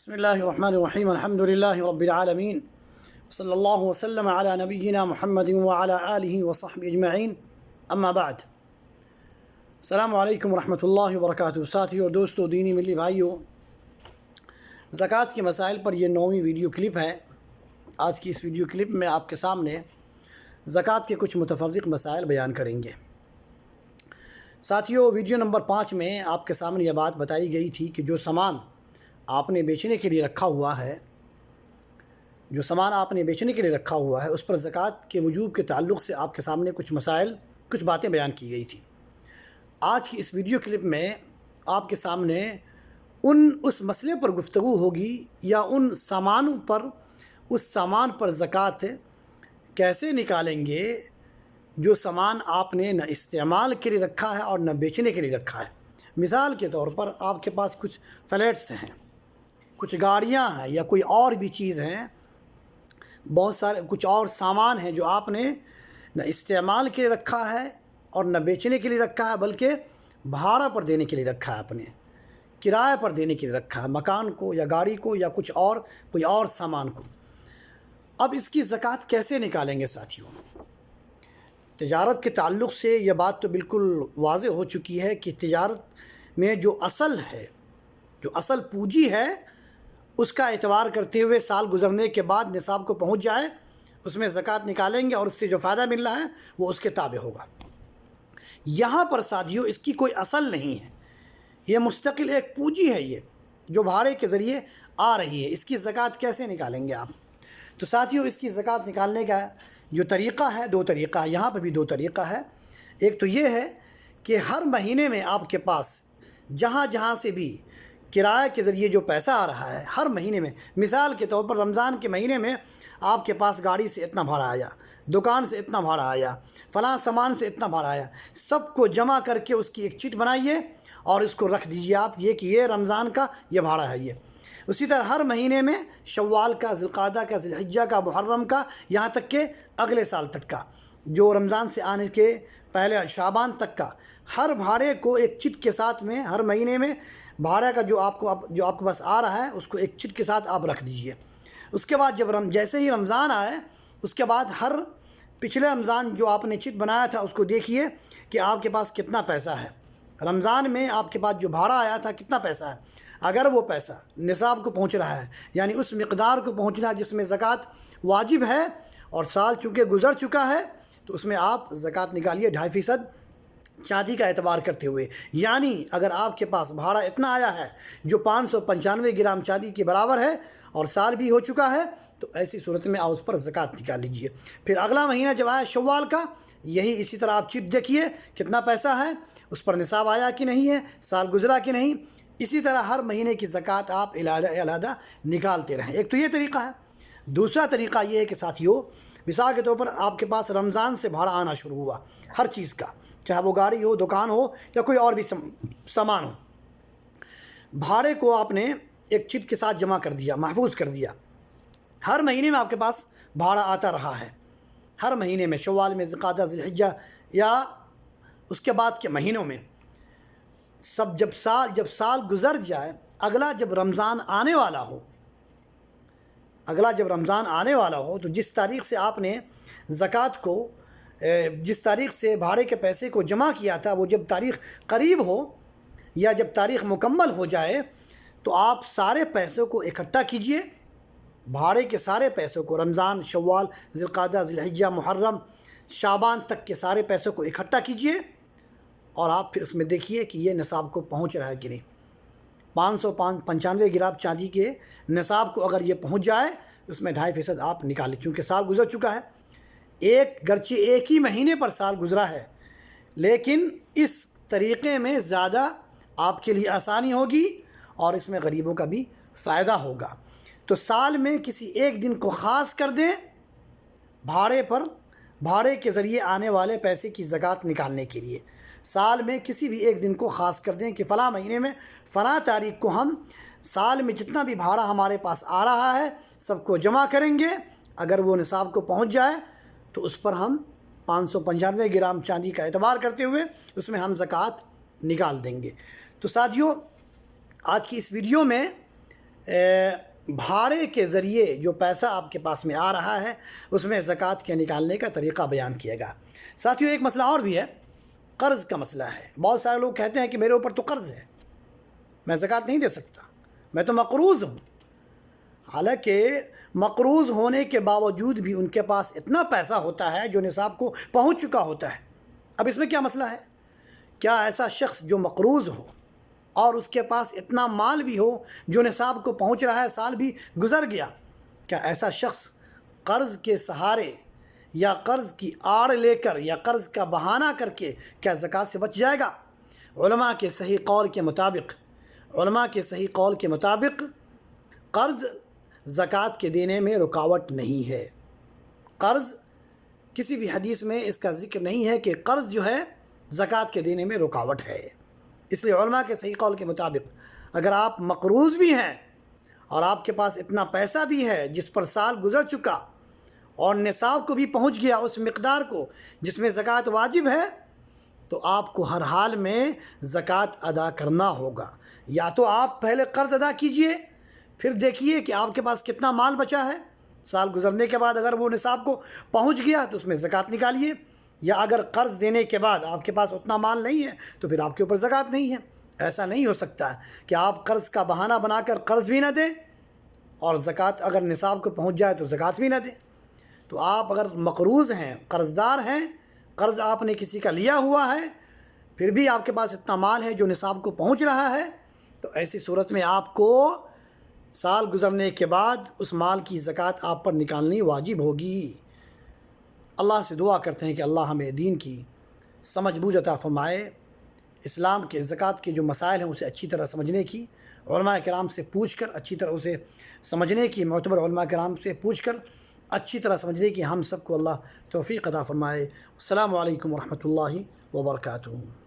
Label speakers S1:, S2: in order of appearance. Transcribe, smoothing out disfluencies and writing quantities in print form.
S1: بسم اللہ الرحمن الرحیم الحمد للہ رب العالمین صلی اللہ وسلم علی نبینا محمد وعلی آلہ وصحبہ اجمعین اما بعد۔ السلام علیکم ورحمۃ اللہ وبرکاتہ۔ ساتھیو اور دوستو، دینی ملی بھائیو، زکوٰۃ کے مسائل پر یہ 9ویں ویڈیو کلپ ہے۔ آج کی اس ویڈیو کلپ میں آپ کے سامنے زکوٰۃ کے کچھ متفرق مسائل بیان کریں گے۔ ساتھیو، ویڈیو نمبر 5 میں آپ کے سامنے یہ بات بتائی گئی تھی کہ جو سامان آپ نے بیچنے کے لیے رکھا ہوا ہے، اس پر زکوٰۃ کے وجوب کے تعلق سے آپ کے سامنے کچھ باتیں بیان کی گئی تھی۔ آج کی اس ویڈیو کلپ میں آپ کے سامنے اس مسئلے پر گفتگو ہوگی یا اس سامان پر زکوٰۃ کیسے نکالیں گے جو سامان آپ نے نہ استعمال کے لیے رکھا ہے اور نہ بیچنے کے لیے رکھا ہے۔ مثال کے طور پر آپ کے پاس کچھ فلیٹس ہیں، کچھ گاڑیاں ہیں یا کوئی اور بھی چیز ہیں، بہت سارے کچھ اور سامان ہیں جو آپ نے نہ استعمال کے لیے رکھا ہے اور نہ بیچنے کے لیے رکھا ہے، بلکہ بھاڑا پر دینے کے لیے رکھا ہے، اپنے کرایہ پر دینے کے لیے رکھا ہے، مکان کو یا گاڑی کو یا کوئی اور سامان کو۔ اب اس کی زکوٰۃ کیسے نکالیں گے ساتھیوں؟ تجارت کے تعلق سے یہ بات تو بالکل واضح ہو چکی ہے کہ تجارت میں جو اصل پونجی ہے، اس کا اعتبار کرتے ہوئے سال گزرنے کے بعد نصاب کو پہنچ جائے، اس میں زکوٰۃ نکالیں گے اور اس سے جو فائدہ مل رہا ہے وہ اس کے تابع ہوگا۔ یہاں پر ساتھیوں اس کی کوئی اصل نہیں ہے، یہ مستقل ایک پونجی ہے، یہ جو بھاڑے کے ذریعے آ رہی ہے۔ اس کی زکوٰۃ کیسے نکالیں گے آپ؟ تو ساتھیوں اس کی زکوٰۃ نکالنے کا جو طریقہ ہے، 2 طریقہ ہے، یہاں پہ بھی 2 طریقہ ہے۔ ایک تو یہ ہے کہ ہر مہینے میں آپ کے پاس جہاں سے بھی کرایہ کے ذریعے جو پیسہ آ رہا ہے، ہر مہینے میں، مثال کے طور پر رمضان کے مہینے میں آپ کے پاس گاڑی سے اتنا بھاڑا آیا، دکان سے اتنا بھاڑا آیا، فلاں سامان سے اتنا بھاڑا آیا، سب کو جمع کر کے اس کی ایک چٹ بنائیے اور اس کو رکھ دیجیے آپ، یہ رمضان کا یہ بھاڑا ہے۔ یہ اسی طرح ہر مہینے میں شوال کا، ذوالقعدہ کا، ذی الحجہ کا، محرم کا، یہاں تک کہ اگلے سال تک کا، جو رمضان سے آنے کے پہلے شعبان تک کا، ہر بھاڑے کو ایک چٹ کے ساتھ میں ہر مہینے میں بھاڑے کا جو آپ کے پاس آ رہا ہے اس کو ایک چٹ کے ساتھ آپ رکھ دیجئے۔ اس کے بعد جیسے ہی رمضان آئے، اس کے بعد ہر پچھلے رمضان جو آپ نے چٹ بنایا تھا اس کو دیکھیے کہ آپ کے پاس کتنا پیسہ ہے، رمضان میں آپ کے پاس جو بھاڑا آیا تھا کتنا پیسہ ہے۔ اگر وہ پیسہ نصاب کو پہنچ رہا ہے، یعنی اس مقدار کو پہنچ رہا ہے جس میں زکوٰۃ واجب ہے، اور سال چونکہ گزر چکا ہے، تو اس میں آپ زکوٰۃ نکالیے 2.5% چاندی کا اعتبار کرتے ہوئے۔ یعنی اگر آپ کے پاس بھاڑا اتنا آیا ہے جو 595 گرام چاندی کے برابر ہے اور سال بھی ہو چکا ہے، تو ایسی صورت میں آپ اس پر زکوٰۃ نکال لیجیے۔ پھر اگلا مہینہ جب آیا شوال کا، اسی طرح آپ چٹ دیکھیے کتنا پیسہ ہے، اس پر نصاب آیا کہ نہیں ہے، سال گزرا کہ نہیں۔ اسی طرح ہر مہینے کی زکوٰۃ آپ علیحدہ نکالتے رہیں۔ ایک تو یہ طریقہ ہے۔ دوسرا طریقہ یہ ہے کہ ساتھیوں، مثال کے طور پر آپ کے پاس رمضان سے بھاڑا آنا شروع ہوا ہر چیز کا، چاہے وہ گاڑی ہو، دکان ہو یا کوئی اور بھی سامان ہو، بھاڑے کو آپ نے ایک چٹ کے ساتھ جمع کر دیا، محفوظ کر دیا۔ ہر مہینے میں آپ کے پاس بھاڑا آتا رہا ہے، ہر مہینے میں، شوال میں، ذوالقعدہ، ذی الحجہ یا اس کے بعد کے مہینوں میں، جب سال گزر جائے، اگلا جب رمضان آنے والا ہو تو جس تاریخ سے آپ نے زکوٰۃ کو، جس تاریخ سے بھاڑے کے پیسے کو جمع کیا تھا، وہ جب تاریخ قریب ہو یا جب تاریخ مکمل ہو جائے، تو آپ سارے پیسوں کو اکٹھا کیجئے، بھاڑے کے سارے پیسوں کو، رمضان، شوال، ذوالقعدہ، ذی الحجہ، محرم، شعبان تک کے سارے پیسوں کو اکٹھا کیجئے، اور آپ پھر اس میں دیکھیے کہ یہ نصاب کو پہنچ رہا ہے کہ نہیں۔ 595 گرام چاندی کے نصاب کو اگر یہ پہنچ جائے، اس میں 2.5% آپ نکالیں، چونکہ سال گزر چکا ہے، گرچہ ایک ہی مہینے پر سال گزرا ہے، لیکن اس طریقے میں زیادہ آپ کے لیے آسانی ہوگی اور اس میں غریبوں کا بھی فائدہ ہوگا۔ تو سال میں کسی ایک دن کو خاص کر دیں بھاڑے کے ذریعے آنے والے پیسے کی زکوٰۃ نکالنے کے لیے، سال میں کسی بھی ایک دن کو خاص کر دیں کہ فلاں مہینے میں فلاں تاریخ کو ہم سال میں جتنا بھی بھاڑا ہمارے پاس آ رہا ہے سب کو جمع کریں گے، اگر وہ نصاب کو پہنچ جائے تو اس پر ہم 595 گرام چاندی کا اعتبار کرتے ہوئے اس میں ہم زکوٰۃ نکال دیں گے۔ تو ساتھیوں، آج کی اس ویڈیو میں بھاڑے کے ذریعے جو پیسہ آپ کے پاس میں آ رہا ہے اس میں زکوٰۃ کے نکالنے کا طریقہ بیان کیے گا۔ ساتھیو، ایک مسئلہ اور بھی ہے، قرض کا مسئلہ ہے۔ بہت سارے لوگ کہتے ہیں کہ میرے اوپر تو قرض ہے، میں زکوٰۃ نہیں دے سکتا، میں تو مقروض ہوں۔ حالانکہ مقروض ہونے کے باوجود بھی ان کے پاس اتنا پیسہ ہوتا ہے جو نصاب کو پہنچ چکا ہوتا ہے۔ اب اس میں کیا مسئلہ ہے؟ کیا ایسا شخص جو مقروض ہو اور اس کے پاس اتنا مال بھی ہو جو نصاب کو پہنچ رہا ہے، سال بھی گزر گیا، کیا ایسا شخص قرض کے سہارے یا قرض کی آڑ لے کر یا قرض کا بہانہ کر کے کیا زکوٰۃ سے بچ جائے گا؟ علماء کے صحیح قول کے مطابق قرض زکوٰۃ کے دینے میں رکاوٹ نہیں ہے۔ قرض کسی بھی حدیث میں اس کا ذکر نہیں ہے کہ قرض جو ہے زکوٰۃ کے دینے میں رکاوٹ ہے۔ اس لیے علماء کے صحیح قول کے مطابق اگر آپ مقروض بھی ہیں اور آپ کے پاس اتنا پیسہ بھی ہے جس پر سال گزر چکا اور نصاب کو بھی پہنچ گیا اس مقدار کو جس میں زکوٰۃ واجب ہے، تو آپ کو ہر حال میں زکوٰۃ ادا کرنا ہوگا۔ یا تو آپ پہلے قرض ادا کیجئے، پھر دیکھیے کہ آپ کے پاس کتنا مال بچا ہے، سال گزرنے کے بعد اگر وہ نصاب کو پہنچ گیا تو اس میں زکوٰۃ نکالیے، یا اگر قرض دینے کے بعد آپ کے پاس اتنا مال نہیں ہے تو پھر آپ کے اوپر زکوٰۃ نہیں ہے۔ ایسا نہیں ہو سکتا کہ آپ قرض کا بہانہ بنا کر قرض بھی نہ دیں اور زکوٰۃ اگر نصاب کو پہنچ جائے تو زکوٰۃ بھی نہ دیں۔ تو آپ اگر مقروض ہیں، قرض دار ہیں، قرض آپ نے کسی کا لیا ہوا ہے، پھر بھی آپ کے پاس اتنا مال ہے جو نصاب کو پہنچ رہا ہے، تو ایسی صورت میں آپ کو سال گزرنے کے بعد اس مال کی زکوٰۃ آپ پر نکالنی واجب ہوگی۔ اللہ سے دعا کرتے ہیں کہ اللہ ہمیں دین کی سمجھ بوجھ عطا فرمائے، اسلام کے زکوٰۃ کے جو مسائل ہیں اسے اچھی طرح سمجھنے کی، علماء کرام سے پوچھ کر اچھی طرح اسے سمجھنے کی، معتبر علماء کرام سے پوچھ کر اچھی طرح سمجھنے کی ہم سب کو اللہ توفیق عطا فرمائے۔ السلام علیکم ورحمۃ اللہ وبرکاتہ۔